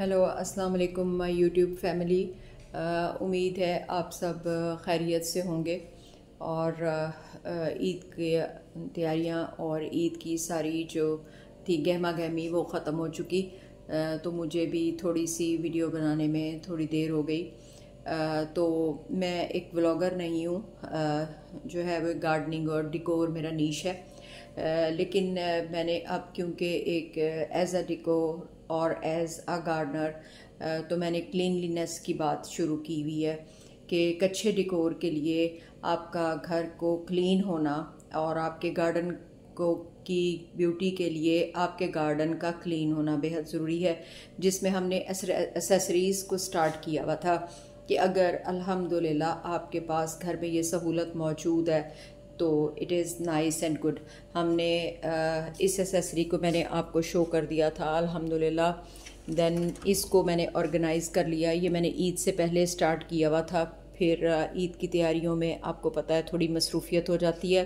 Hello अस्सलाम वालेकुम my YouTube family. उम्मीद है आप सब खैरियत से होंगे और ईद की तैयारियां और ईद की सारी जो थी गहमा गहमी वो ख़त्म हो चुकी। तो मुझे भी थोड़ी सी वीडियो बनाने में थोड़ी देर हो गई। तो मैं एक व्लॉगर नहीं हूँ, जो है वो गार्डनिंग और डिकोर मेरा नीश है। लेकिन मैंने अब क्योंकि एक एज अ डिकोर और एज अ गार्डनर तो मैंने क्लीनलीनेस की बात शुरू की हुई है कि एक अच्छे डिकोर के लिए आपका घर को क्लीन होना और आपके गार्डन को की ब्यूटी के लिए आपके गार्डन का क्लीन होना बेहद ज़रूरी है, जिसमें हमने एसेसरीज़ को स्टार्ट किया हुआ था कि अगर अल्हम्दुलिल्लाह आपके पास घर में ये सहूलत मौजूद है तो it is nice and good. हमने इस एसेसरी को मैंने आपको शो कर दिया था अल्हम्दुलिल्लाह। देन इसको मैंने ऑर्गेनाइज़ कर लिया। ये मैंने ईद से पहले स्टार्ट किया हुआ था, फिर ईद की तैयारियों में आपको पता है थोड़ी मसरूफियत हो जाती है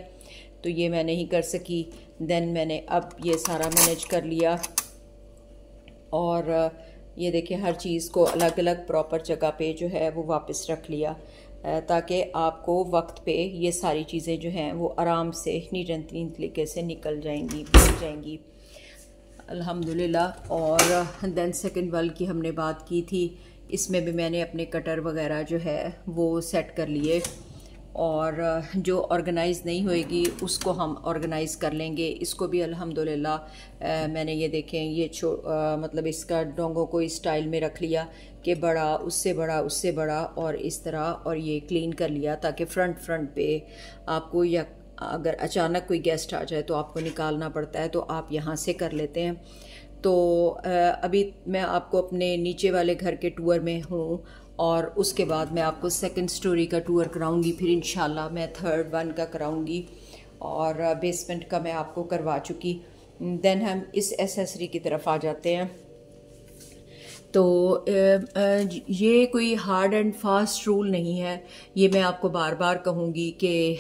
तो ये मैं नहीं कर सकी। देन मैंने अब ये सारा मैनेज कर लिया और ये देखिए हर चीज़ को अलग अलग प्रॉपर जगह पे जो है वो वापस रख लिया, ताकि आपको वक्त पे ये सारी चीज़ें जो हैं वो आराम से नीट एंड क्लीन तरीके से निकल जाएंगी, बन जाएंगी अल्हम्दुलिल्लाह। और देन सेकंड वाल की हमने बात की थी, इसमें भी मैंने अपने कटर वगैरह जो है वो सेट कर लिए और जो ऑर्गेनाइज़ नहीं होएगी उसको हम ऑर्गेनाइज़ कर लेंगे। इसको भी अल्हम्दुलिल्लाह मैंने ये देखें ये मतलब इसका डोंगों को इस स्टाइल में रख लिया कि बड़ा उससे बड़ा उससे बड़ा और इस तरह, और ये क्लीन कर लिया ताकि फ्रंट पे आपको, या अगर अचानक कोई गेस्ट आ जाए तो आपको निकालना पड़ता है तो आप यहाँ से कर लेते हैं। तो अभी मैं आपको अपने नीचे वाले घर के टूर में हूँ और उसके बाद मैं आपको सेकंड स्टोरी का टूर कराऊंगी, फिर इंशाल्लाह मैं थर्ड वन का कराऊंगी और बेसमेंट का मैं आपको करवा चुकी। देन हम इस एसेसरी की तरफ आ जाते हैं। तो ये कोई हार्ड एंड फास्ट रूल नहीं है, ये मैं आपको बार बार कहूँगी कि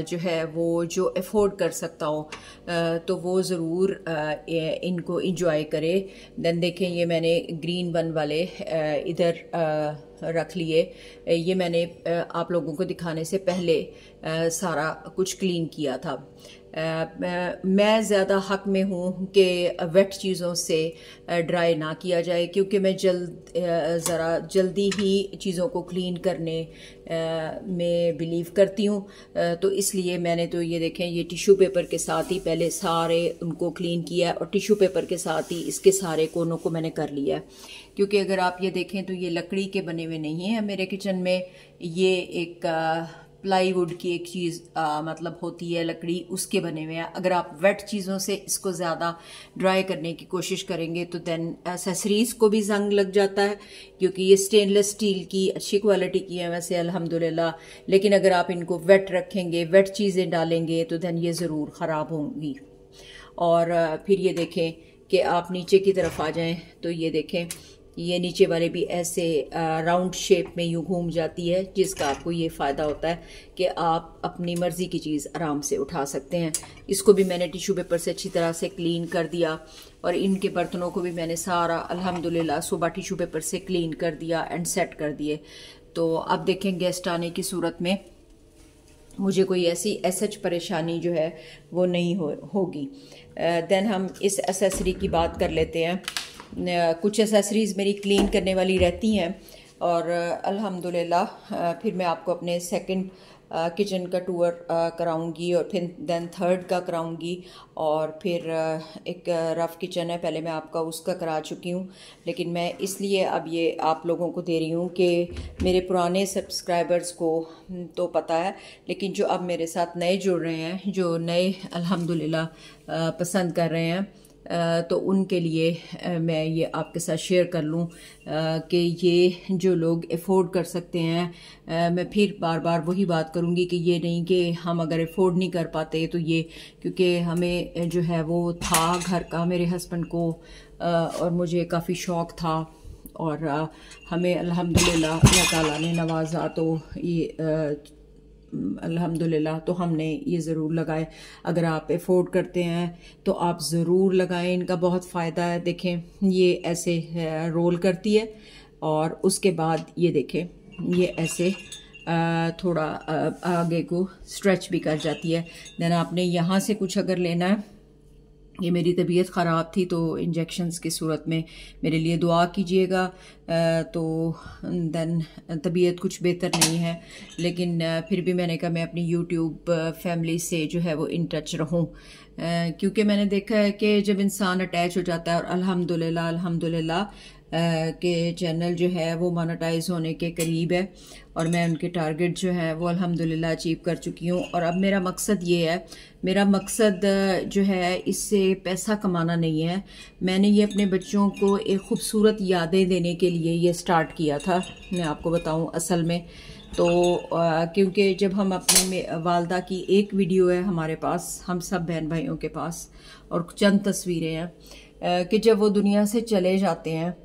जो है वो जो अफोर्ड कर सकता हो तो वो ज़रूर इनको इंजॉय करे। देन देखें ये मैंने ग्रीन वन वाले इधर रख लिए। ये मैंने आप लोगों को दिखाने से पहले सारा कुछ क्लीन किया था। मैं ज़्यादा हक में हूँ कि वेट चीज़ों से ड्राई ना किया जाए, क्योंकि मैं ज़रा जल्दी ही चीज़ों को क्लीन करने में बिलीव करती हूँ। तो इसलिए मैंने तो ये देखें ये टिश्यू पेपर के साथ ही पहले सारे उनको क्लीन किया और टिश्यू पेपर के साथ ही इसके सारे कोनों को मैंने कर लिया। क्योंकि अगर आप ये देखें तो ये लकड़ी के बने हुए नहीं है मेरे किचन में, ये एक प्लाईवुड की एक चीज़ मतलब होती है लकड़ी, उसके बने हुए हैं। अगर आप वेट चीज़ों से इसको ज़्यादा ड्राई करने की कोशिश करेंगे तो देन एसेसरीज़ को भी जंग लग जाता है, क्योंकि ये स्टेनलेस स्टील की अच्छी क्वालिटी की है वैसे अल्हम्दुलिल्लाह। लेकिन अगर आप इनको वेट रखेंगे, वेट चीज़ें डालेंगे तो देन ये ज़रूर ख़राब होंगी। और फिर ये देखें कि आप नीचे की तरफ आ जाएं तो ये देखें ये नीचे वाले भी ऐसे राउंड शेप में यूँ घूम जाती है, जिसका आपको ये फ़ायदा होता है कि आप अपनी मर्ज़ी की चीज़ आराम से उठा सकते हैं। इसको भी मैंने टिश्यू पेपर से अच्छी तरह से क्लीन कर दिया और इनके बर्तनों को भी मैंने सारा अल्हम्दुलिल्लाह सुबह टिश्यू पेपर से क्लीन कर दिया एंड सेट कर दिए। तो अब देखें गेस्ट आने की सूरत में मुझे कोई ऐसी सच परेशानी जो है वो नहीं होगी। देन हम इस एसेसरी की बात कर लेते हैं। कुछ एसेसरीज़ मेरी क्लीन करने वाली रहती हैं और अल्हम्दुलिल्लाह फिर मैं आपको अपने सेकंड किचन का टूर कराऊंगी और फिर देन थर्ड का कराऊंगी और फिर एक रफ़ किचन है, पहले मैं आपका उसका करा चुकी हूँ। लेकिन मैं इसलिए अब ये आप लोगों को दे रही हूँ कि मेरे पुराने सब्सक्राइबर्स को तो पता है, लेकिन जो अब मेरे साथ नए जुड़ रहे हैं, जो नए अल्हम्दुलिल्लाह पसंद कर रहे हैं, तो उनके लिए मैं ये आपके साथ शेयर कर लूँ कि ये जो लोग अफोर्ड कर सकते हैं। मैं फिर बार बार वही बात करूँगी कि ये नहीं कि हम अगर अफोर्ड नहीं कर पाते तो ये, क्योंकि हमें जो है वो था घर का, मेरे हस्बैंड को और मुझे काफ़ी शौक़ था और हमें अल्हम्दुलिल्लाह अल्लाह ताला ने नवाजा। तो ये अल्हम्दुलिल्लाह तो हमने ये ज़रूर लगाए। अगर आप अफोर्ड करते हैं तो आप ज़रूर लगाएं, इनका बहुत फ़ायदा है। देखें ये ऐसे रोल करती है और उसके बाद ये देखें ये ऐसे थोड़ा आगे को स्ट्रेच भी कर जाती है। देन आपने यहाँ से कुछ अगर लेना है, ये मेरी तबीयत ख़राब थी तो इंजेक्शन्स की सूरत में मेरे लिए दुआ कीजिएगा। तो देन तबीयत कुछ बेहतर नहीं है, लेकिन फिर भी मैंने कहा मैं अपनी यूट्यूब फैमिली से जो है वो इन टच रहूं, क्योंकि मैंने देखा है कि जब इंसान अटैच हो जाता है, और अल्हम्दुलिल्लाह के चैनल जो है वो मोनेटाइज होने के करीब है और मैं उनके टारगेट जो है वो अल्हम्दुलिल्लाह अचीव कर चुकी हूँ। और अब मेरा मकसद ये है, मेरा मकसद जो है इससे पैसा कमाना नहीं है। मैंने ये अपने बच्चों को एक खूबसूरत यादें देने के लिए ये स्टार्ट किया था, मैं आपको बताऊँ असल में। तो क्योंकि जब हम अपनी वालदा की एक वीडियो है हमारे पास, हम सब बहन भाइयों के पास, और चंद तस्वीरें हैं कि जब वो दुनिया से चले जाते हैं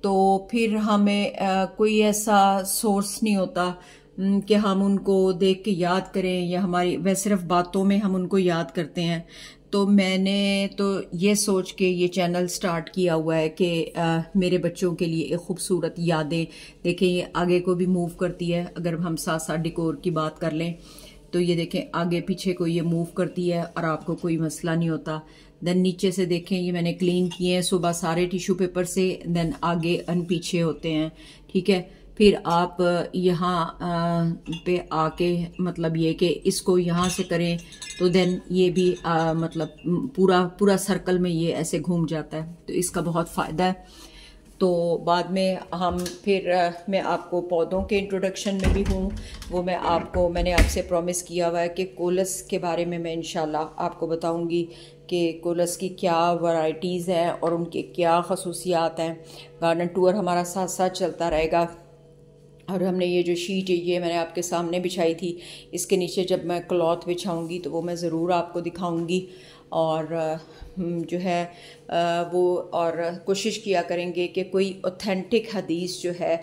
तो फिर हमें कोई ऐसा सोर्स नहीं होता कि हम उनको देख के याद करें, या हमारी वह सिर्फ बातों में हम उनको याद करते हैं। तो मैंने तो ये सोच के ये चैनल स्टार्ट किया हुआ है कि मेरे बच्चों के लिए एक खूबसूरत यादें। देखें ये आगे को भी मूव करती है, अगर हम साथ साथ डिकोर की बात कर लें तो ये देखें आगे पीछे को ये मूव करती है और आपको कोई मसला नहीं होता। देन नीचे से देखें ये मैंने क्लीन किए हैं सुबह सारे टिश्यू पेपर से, देन आगे अन पीछे होते हैं, ठीक है। फिर आप यहाँ पे आके मतलब ये कि इसको यहाँ से करें तो देन ये भी मतलब पूरा सर्कल में ये ऐसे घूम जाता है, तो इसका बहुत फ़ायदा है। तो बाद में हम फिर मैं आपको पौधों के इंट्रोडक्शन में भी हूँ, वो मैंने आपसे प्रॉमिस किया हुआ है कि कोलस के बारे में मैं इंशाल्लाह आपको बताऊँगी कि कोलस की क्या वैरायटीज़ हैं और उनके क्या खसूसियात हैं। गार्डन टूर हमारा साथ साथ चलता रहेगा। और हमने ये जो शीट है ये मैंने आपके सामने बिछाई थी, इसके नीचे जब मैं क्लॉथ बिछाऊंगी तो वो मैं ज़रूर आपको दिखाऊंगी। और जो है वो और कोशिश किया करेंगे कि कोई ऑथेंटिक हदीस जो है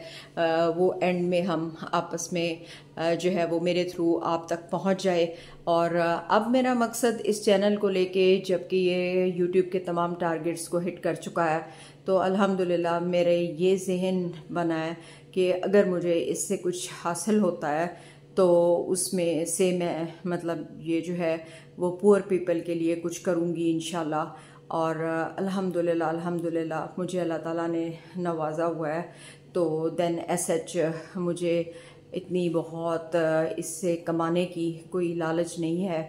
वो एंड में हम आपस में जो है वो मेरे थ्रू आप तक पहुंच जाए। और अब मेरा मकसद इस चैनल को लेके, जबकि ये यूट्यूब के तमाम टारगेट्स को हिट कर चुका है, तो अल्हम्दुलिल्लाह मेरे ये जहन बना है कि अगर मुझे इससे कुछ हासिल होता है तो उसमें से मैं मतलब ये जो है वो पुअर पीपल के लिए कुछ करूँगी इंशाल्लाह। और अल्हम्दुलिल्लाह मुझे अल्लाह ताला ने नवाजा हुआ है, तो देन एसएच मुझे इतनी बहुत इससे कमाने की कोई लालच नहीं है,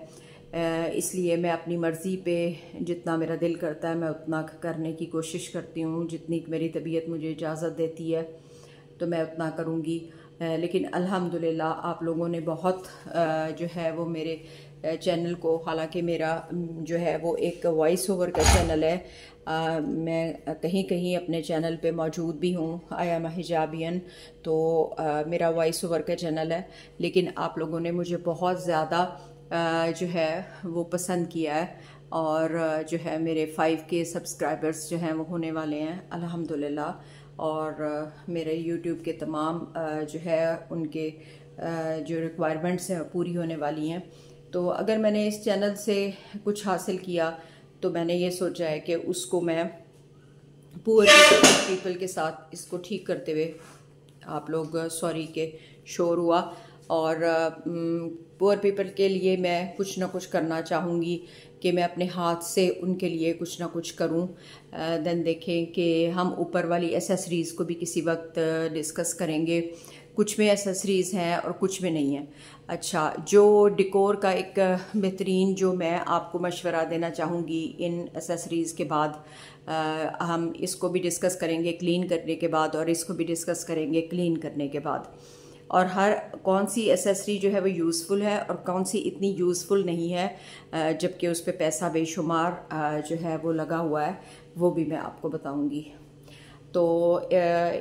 इसलिए मैं अपनी मर्ज़ी पे जितना मेरा दिल करता है मैं उतना करने की कोशिश करती हूँ, जितनी मेरी तबीयत मुझे इजाज़त देती है तो मैं उतना करूँगी। लेकिन अल्हम्दुलिल्लाह आप लोगों ने बहुत जो है वो मेरे चैनल को, हालांकि मेरा जो है वो एक वॉइस ओवर का चैनल है, मैं कहीं कहीं अपने चैनल पे मौजूद भी हूँ, आई एम हिजाबियन, तो मेरा वॉइस ओवर का चैनल है, लेकिन आप लोगों ने मुझे बहुत ज़्यादा जो है वो पसंद किया है। और जो है मेरे 5K सब्सक्राइबर्स जो हैं वो होने वाले हैं अल्हम्दुलिल्लाह। और मेरे YouTube के तमाम जो है उनके जो रिक्वायरमेंट्स हैं पूरी होने वाली हैं। तो अगर मैंने इस चैनल से कुछ हासिल किया तो मैंने ये सोचा है कि उसको मैं पुअर पीपल के साथ इसको ठीक करते हुए, आप लोग सॉरी के शोर हुआ, और पुअर पीपल के लिए मैं कुछ ना कुछ करना चाहूँगी कि मैं अपने हाथ से उनके लिए कुछ ना कुछ करूं। देन देखें कि हम ऊपर वाली एसेसरीज़ को भी किसी वक्त डिस्कस करेंगे, कुछ में एसेसरीज़ हैं और कुछ में नहीं है। अच्छा, जो डिकोर का एक बेहतरीन जो मैं आपको मशवरा देना चाहूँगी इन एसेसरीज़ के बाद, हम इसको भी डिस्कस करेंगे क्लीन करने के बाद, और इसको भी डिस्कस करेंगे क्लीन करने के बाद, और हर कौन सी एसेसरी जो है वो यूज़फुल है और कौन सी इतनी यूज़फुल नहीं है, जबकि उस पर पैसा बेशुमार जो है वो लगा हुआ है, वो भी मैं आपको बताऊंगी। तो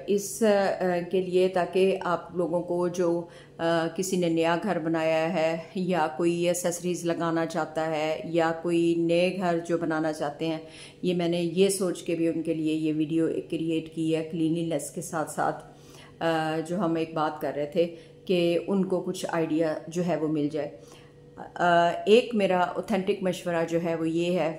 इस के लिए, ताकि आप लोगों को जो किसी ने नया घर बनाया है या कोई एसेसरीज़ लगाना चाहता है या कोई नए घर जो बनाना चाहते हैं, ये मैंने ये सोच के भी उनके लिए ये वीडियो क्रिएट की है क्लीनलीनेस के साथ साथ। जो हम एक बात कर रहे थे कि उनको कुछ आइडिया जो है वो मिल जाए। एक मेरा ऑथेंटिक मशवरा जो है वो ये है,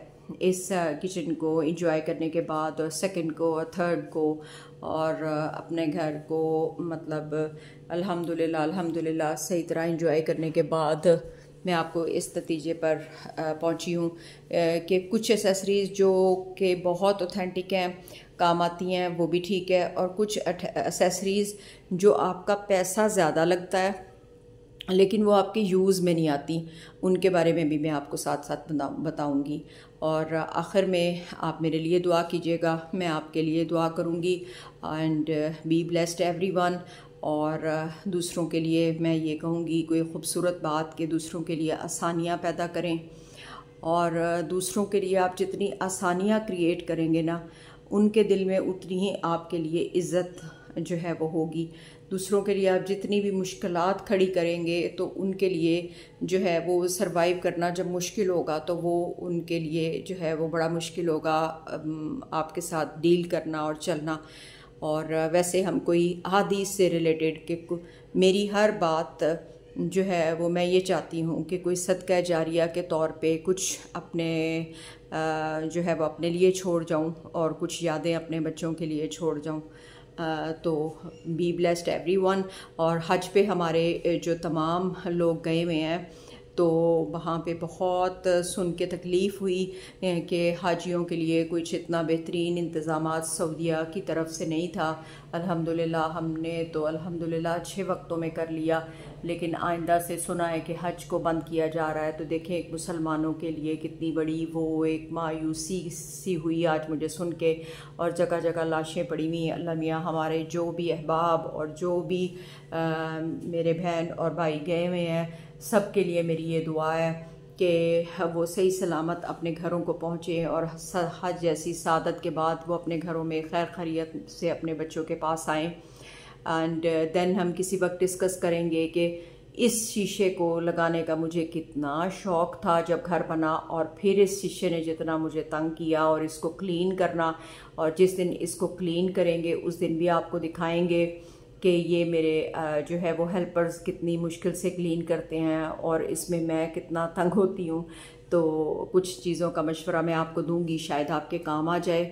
इस किचन को इंजॉय करने के बाद और सेकंड को और थर्ड को और अपने घर को मतलब अल्हम्दुलिल्लाह सही तरह इंजॉय करने के बाद मैं आपको इस नतीजे पर पहुंची हूँ कि कुछ एसेसरीज़ जो कि बहुत ऑथेंटिक हैं, काम आती हैं, वो भी ठीक है, और कुछ एसेसरीज़ जो आपका पैसा ज़्यादा लगता है लेकिन वो आपके यूज़ में नहीं आती, उनके बारे में भी मैं आपको साथ साथ बताऊंगी। और आखिर में आप मेरे लिए दुआ कीजिएगा, मैं आपके लिए दुआ करूंगी। And be blessed everyone. और दूसरों के लिए मैं ये कहूँगी, कोई ख़ूबसूरत बात कि दूसरों के लिए आसानियाँ पैदा करें, और दूसरों के लिए आप जितनी आसानियाँ क्रिएट करेंगे ना, उनके दिल में उतनी ही आपके लिए इज़्ज़त जो है वो होगी। दूसरों के लिए आप जितनी भी मुश्किलात खड़ी करेंगे तो उनके लिए जो है वो सरवाइव करना जब मुश्किल होगा तो वो उनके लिए जो है वो बड़ा मुश्किल होगा आपके साथ डील करना और चलना। और वैसे हम कोई हदीस से रिलेटेड कि मेरी हर बात जो है वो मैं ये चाहती हूँ कि कोई सदका जारिया के तौर पे कुछ अपने जो है वो अपने लिए छोड़ जाऊँ और कुछ यादें अपने बच्चों के लिए छोड़ जाऊँ। तो बी ब्लेस्ड एवरीवन। और हज पे हमारे जो तमाम लोग गए हुए हैं तो वहाँ पे बहुत सुन के तकलीफ़ हुई कि हाजियों के लिए कुछ इतना बेहतरीन इंतज़ामात सऊदीया की तरफ से नहीं था। अल्हम्दुलिल्लाह हमने तो अल्हम्दुलिल्लाह अच्छे वक्तों में कर लिया, लेकिन आइंदा से सुना है कि हज को बंद किया जा रहा है। तो देखें एक मुसलमानों के लिए कितनी बड़ी वो एक मायूसी सी हुई आज मुझे सुन के। और जगह जगह लाशें पड़ी हुई। अल्लाह मियाँ हमारे जो भी अहबाब और जो भी मेरे बहन और भाई गए हुए हैं सब के लिए मेरी ये दुआ है कि वो सही सलामत अपने घरों को पहुँचे और हज जैसी सादत के बाद वो अपने घरों में खैर खैरियत से अपने बच्चों के पास आएँ। एंड देन हम किसी वक्त डिस्कस करेंगे कि इस शीशे को लगाने का मुझे कितना शौक़ था जब घर बना, और फिर इस शीशे ने जितना मुझे तंग किया, और इसको क्लीन करना। और जिस दिन इसको क्लीन करेंगे उस दिन भी आपको दिखाएंगे कि ये मेरे जो है वो हेल्पर्स कितनी मुश्किल से क्लीन करते हैं और इसमें मैं कितना तंग होती हूँ। तो कुछ चीज़ों का मशवरा मैं आपको दूंगी, शायद आपके काम आ जाए।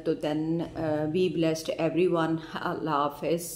तो देन बी ब्लेस्ड एवरीवन। अल्लाह हाफ़िज़।